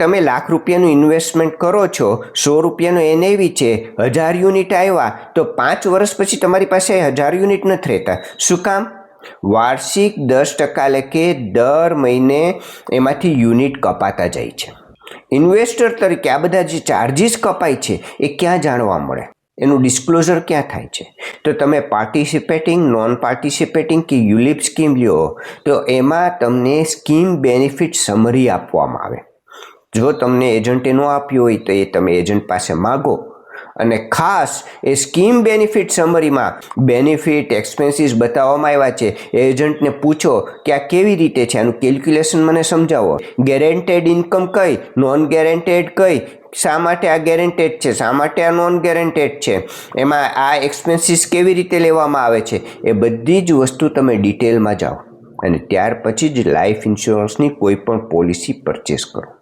તમે લાખ રૂપિયાનું ઇન્વેસ્ટમેન્ટ કરો છો, 100 રૂપિયાનો NAV છે, 1000 યુનિટ આવ્યા તો 5 વર્ષ પછી તમારી પાસે 1000 યુનિટ નથી રહેતા. શું કામ? વાર્ષિક 10% લેખે દર મહિને એમાંથી યુનિટ કપાતા જાય છે. ઇન્વેસ્ટર તરીકે આ બધા જે ચાર્જીસ કપાય છે એ ક્યાં જાણવા મળે? એનું ડિસ્ક્લોઝર ક્યાં થાય છે? તો તમે પાર્ટિસિપેટિંગ, નોન પાર્ટિસિપેટિંગ કે યુલિપ સ્કીમ લ્યો તો એમાં તમને સ્કીમ બેનિફિટ સમરી આપવામાં આવે. જો તમને એજન્ટે ન આપ્યું હોય તો એ તમે એજન્ટ પાસે માગો અને ખાસ એ સ્કીમ બેનિફિટ સમરીમાં બેનિફિટ એક્સપેન્સીસ બતાવવામાં આવ્યા છે. એજન્ટને પૂછો કે આ કેવી રીતે છે, આનું કેલ્ક્યુલેશન મને સમજાવો. ગેરેન્ટેડ ઇન્કમ કઈ, નોન ગેરેન્ટેડ કઈ, શા માટે આ ગેરેન્ટેડ છે, શા માટે આ નોન ગેરેન્ટેડ છે, એમાં આ એક્સપેન્સીસ કેવી રીતે લેવામાં આવે છે, એ બધી જ વસ્તુ તમે ડિટેલમાં જાઓ અને ત્યાર પછી જ લાઈફ ઇન્સ્યોરન્સની કોઈ પણ પોલિસી પરચેસ કરો.